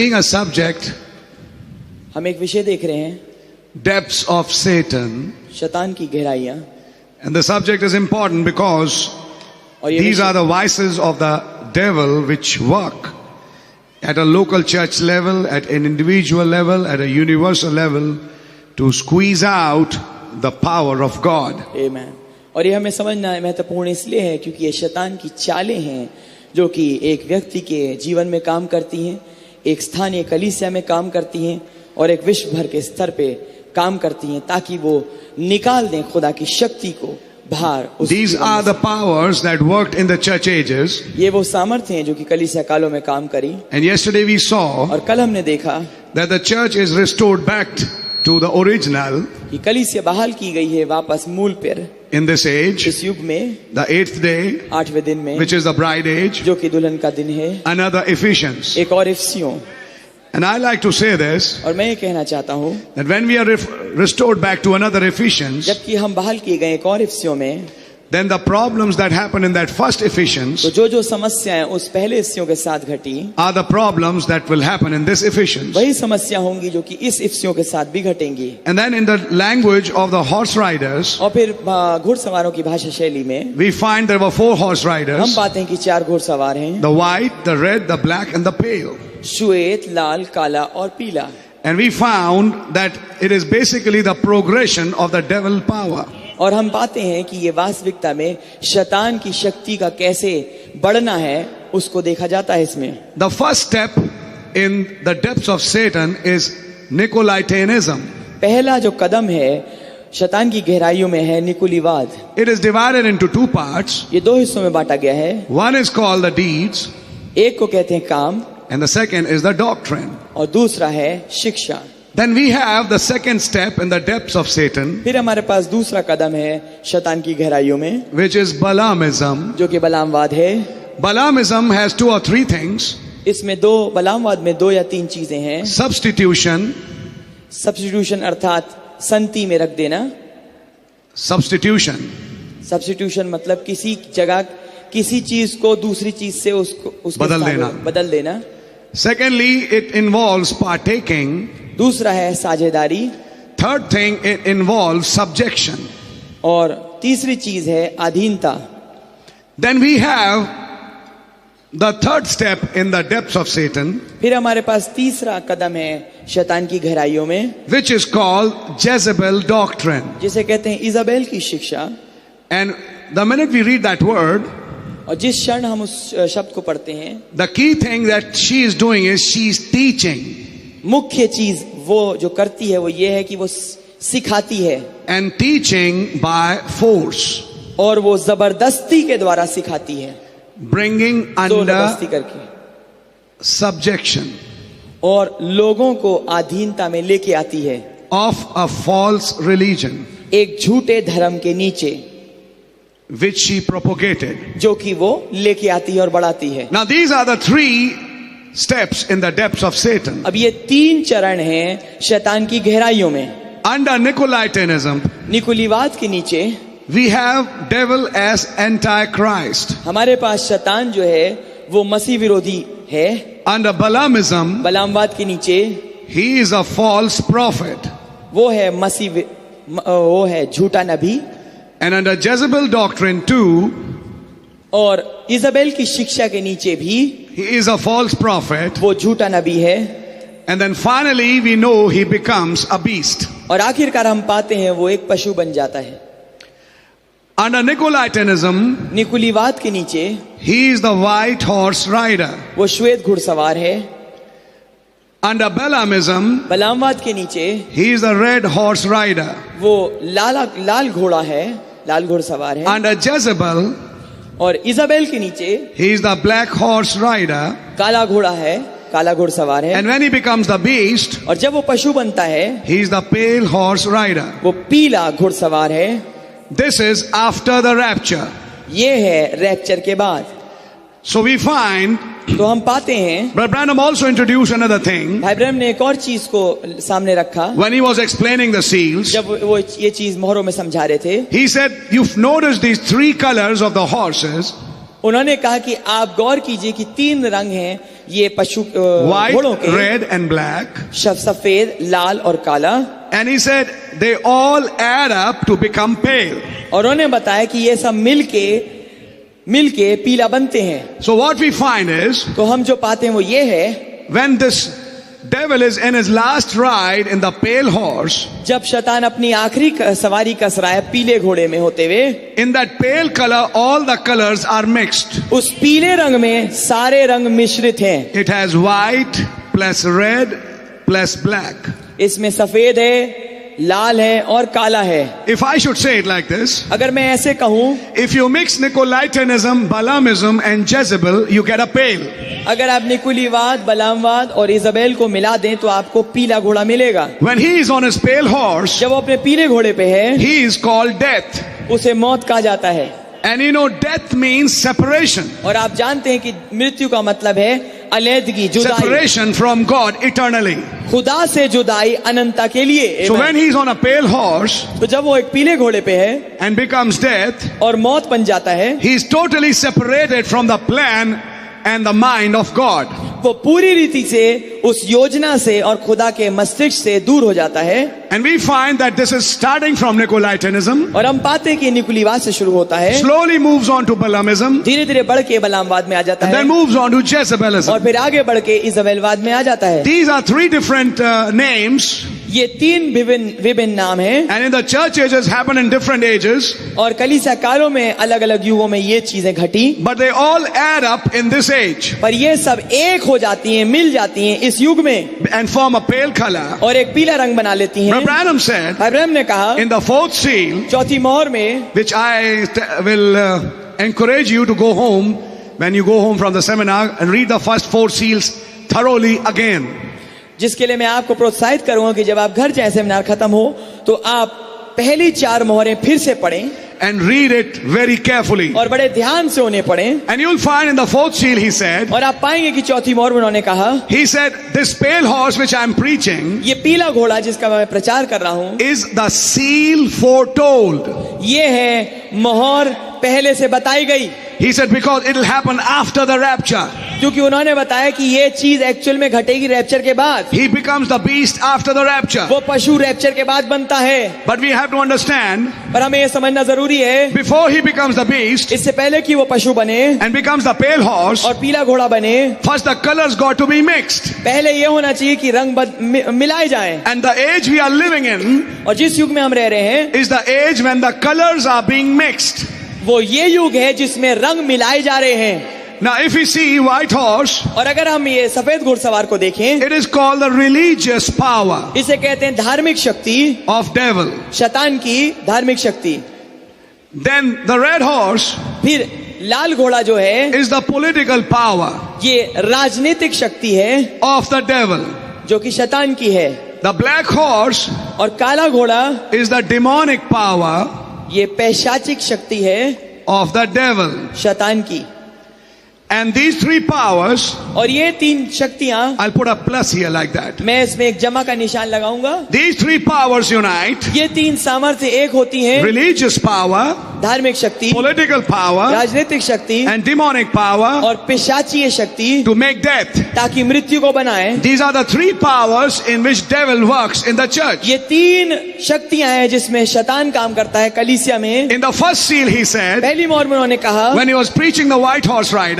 A subject, हम एक विषय देख रहे हैं, depths of Satan, शैतान की गहराइयां। and the subject is important because और ये these विषय- are the vices of the devil which work at a local church level, at an individual level, at a universal level to squeeze out the power of God. आमेन। और ये हमें समझना महत्वपूर्ण इसलिए है क्योंकि ये शैतान की चालें हैं जो कि एक व्यक्ति के जीवन में काम करती हैं, एक स्थानीय कलीसिया में काम करती हैं और एक विश्व भर के स्तर पे काम करती हैं ताकि वो निकाल दें खुदा की शक्ति को बाहर। These are the powers that worked in the church ages. ये वो सामर्थ्य हैं जो कि कलीसिया कालों में काम करी। And yesterday we saw और कल हमने देखा that the church is restored back to the original कि कलीसिया बहाल की गई है वापस मूल पर in this age, इस युग में, the 8th day, 8वें दिन में, which is the bride age, जो कि दुल्हन का दिन है, another Ephesians. एक और इफिसियों। And I like to say this, और मैं ये कहना चाहता हूँ that when we are restored back to another Ephesians, जबकि हम बहाल किए गए एक और इफिसियों में, then the problems that happen in that first Ephesians तो जो समस्याएं उस पहले इफिसियों के साथ घटी, are the problems that will happen in this Ephesians. वही समस्या होंगी जो कि इस इफिसियों के साथ भी घटेंगी। And then in the language of the horse riders, और फिर घुड़सवारों की भाषा शैली में we find there were 4 horse हम riders, पाते हैं कि 4 घुड़सवार हैं, the white, the red, the black and the pale. श्वेत, लाल, काला और पीला। And we found that it is basically the progression of the devil power. और हम पाते हैं कि ये वास्तविकता में शैतान की शक्ति का कैसे बढ़ना है उसको देखा जाता है इसमें। The first step in the depths of Satan is Nicolaitanism. पहला जो कदम है शैतान की गहराइयों में है निकुलीवाद। It is divided into 2 parts. ये 2 हिस्सों में बांटा गया है। One is called the deeds, एक को कहते हैं काम and the second is the doctrine. और दूसरा है शिक्षा। Then we have the second step in the depths of Satan, फिर हमारे पास दूसरा कदम है शैतान की गहराइयों में, which is Balaamism. जो कि बलामवाद है। Balaamism has 2 or 3 things: इसमें बलामवाद में 2 या 3 चीजें हैं। substitution, सब्स्टिट्यूशन अर्थात संति में रख देना। substitution. सब्स्टिट्यूशन मतलब किसी जगह किसी चीज को दूसरी चीज से उसके बदल देना। Secondly, it involves partaking. दूसरा है साझेदारी। Third thing, it involves subjection. और तीसरी चीज है अधीनता। Then we have the third step in the depths of Satan, फिर हमारे पास तीसरा कदम है शैतान की गहराइयों में, which is called Jezebel doctrine. जिसे कहते हैं इजाबेल की शिक्षा। And the minute we read that word, और जिस क्षण हम उस शब्द को पढ़ते हैं, the key thing that she is doing is she is teaching. मुख्य चीज वो जो करती है वो ये है कि वो सिखाती है। And teaching by force, और वो जबरदस्ती के द्वारा सिखाती है, bringing जबरदस्ती under करके, subjection और लोगों को अधीनता में लेके आती है of a false religion, एक झूठे धर्म के नीचे, which she propagated. जो कि वो लेके आती है और बढ़ाती है। Now these are the 3 steps in the depths of Satan. अब ये 3 चरण हैं शैतान की गहराइयों में। Under Nicolaitanism, निकुलीवाद के नीचे we have devil as antichrist. हमारे पास शैतान जो है वो मसीह विरोधी है। Under Balaamism, बलामवाद के नीचे he is a false prophet. वो है झूठा नबी। And under Jezebel doctrine too, और इजाबेल की शिक्षा के नीचे भी he is a false prophet. वो झूठा नबी है। And then finally we know he becomes a beast. और आखिरकार हम पाते हैं वो एक पशु बन जाता है। Under Nicolaitanism, निकुलीवाद के नीचे he is the white horse rider. वो श्वेत घुड़सवार है। Under Balaamism, बलामवाद के नीचे he is the red horse rider. वो लाल घोड़ा है, लाल घुड़सवार है। Under Jezebel, और इजाबेल के नीचे he is the black horse rider. काला घोड़ा है, काला घुड़सवार है। And when he becomes the beast, और जब वो पशु बनता है he is the pale horse rider. वो पीला घुड़सवार है। This is after the rapture. ये है रैप्चर के बाद। So we find, तो हम पाते हैं Brother Branham also introduced another thing भाई ब्रह्म ने एक और चीज को सामने रखा when he was explaining the seals. जब वो ये चीज मोहरों में समझा रहे थे। He said, you've noticed these 3 colors of the horses. उन्होंने कहा कि आप गौर कीजिए कि 3 रंग हैं ये पशु white, घोड़ों के red, and black. सफेद, लाल और काला। And he said they all add up to become pale. और उन्होंने बताया कि ये सब मिलके पीला बनते हैं। So what we find is तो हम जो पाते हैं वो ये है, when this devil is in his last ride in the pale horse, जब शैतान अपनी आखिरी सवारी कस रहा है पीले घोड़े में होते हुए, in that pale color all the colors are mixed. उस पीले रंग में सारे रंग मिश्रित हैं। It has white plus red plus black. इसमें सफेद है, लाल है और काला है। If I should say it like this, अगर मैं ऐसे कहूं, if you mix Nicolaitanism, Balaamism and Jezebel, you get a pale. अगर आप निकुलीवाद, बलामवाद और इजबेल को मिला दें तो आपको पीला घोड़ा मिलेगा। When he is on his pale horse, जब वो अपने पीले घोड़े पे है, he is called death. उसे मौत कहा जाता है। And you know, death means separation. और आप जानते हैं कि मृत्यु का मतलब है अलैदगी, जुदाई, Separation from God eternally. खुदा से जुदाई अनंता के लिए। So when he is on a pale horse तो जब वो एक पीले घोड़े पे है and becomes death, और मौत बन जाता है, he is totally separated from the plan and the mind of God. वो पूरी रीति से उस योजना से और खुदा के मस्तिष्क से दूर हो जाता है। And we find that this is starting from Nicolaitanism, और हम पाते हैं कि निकुलीवाद से शुरू होता है, slowly moves on to Balaamism, धीरे धीरे बढ़ के बलामवाद में आ जाता and है, then moves on to Jezebelism. और फिर आगे बढ़ के इजबेलवाद में आ जाता है। These are three different names, ये तीन विभिन्न नाम हैं, and in the church ages happen in different ages, और कलीसिया कालों में अलग अलग युगों में ये चीजें घटी, but they all add up in this age पर ये सब एक हो जाती हैं, मिल जाती हैं इस युग में, and form a pale color. और एक पीला रंग बना लेती हैं। Branham said अब्राहम ने कहा in the fourth seal, चौथी मोहर में, which I will encourage you to go home when you go home from the seminar and read the first four seals thoroughly again. जिसके लिए मैं आपको प्रोत्साहित करूंगा कि जब आप घर जाए सेमिनार खत्म हो तो आप पहली 4 मोहरें फिर से पढ़ें and read it very carefully. और बड़े ध्यान से उन्हें पढ़ें। And you'll find in the fourth seal he said, और आप पाएंगे कि चौथी मोहर में उन्होंने कहा, he said, this pale horse which I'm preaching ये पीला घोड़ा जिसका मैं प्रचार कर रहा हूं, is the seal foretold. ये है मोहर पहले से बताई गई। He said because it will happen after the rapture. क्योंकि उन्होंने बताया कि ये चीज एक्चुअल में घटेगी रैप्चर के बाद। He becomes the beast after the rapture. वो पशु रैप्चर के बाद बनता है। But we have to understand, पर हमें ये समझना जरूरी है, before he becomes the beast इससे पहले कि वो पशु बने and becomes the pale horse, और पीला घोड़ा बने, first the colors got to be mixed. पहले ये होना चाहिए कि रंग मिलाए जाएं। And the age we are living in और जिस युग में हम रह रहे हैं, is the age when the colors are being mixed. वो ये युग है जिसमें रंग मिलाए जा रहे हैं। Now if we see white horse, और अगर हम ये सफेद घुड़सवार को देखें, it is called the religious power इसे कहते हैं धार्मिक शक्ति, of devil. शैतान की धार्मिक शक्ति। Then the red horse फिर लाल घोड़ा जो है, is the political power ये राजनीतिक शक्ति है of the devil. जो कि शैतान की है। The black horse और काला घोड़ा is the demonic power ये पैशाचिक शक्ति है of the devil. शैतान की। And these three powers, और ये तीन शक्तियां, I'll put a plus here like that. मैं इसमें एक जमा का निशान लगाऊंगा, These three powers unite: ये तीन सामर्थ्य एक होती हैं, religious power, धार्मिक शक्ति, political power, राजनीतिक शक्ति and demonic power और पिशाचीय शक्ति, to make death. ताकि मृत्यु को बनाए। These are the three powers in which devil works in the church. ये तीन शक्तियां हैं जिसमें शैतान काम करता है कलीसिया में। In the first seal he said, पहली मोहर में उन्होंने कहा, when he was preaching the white horse rider,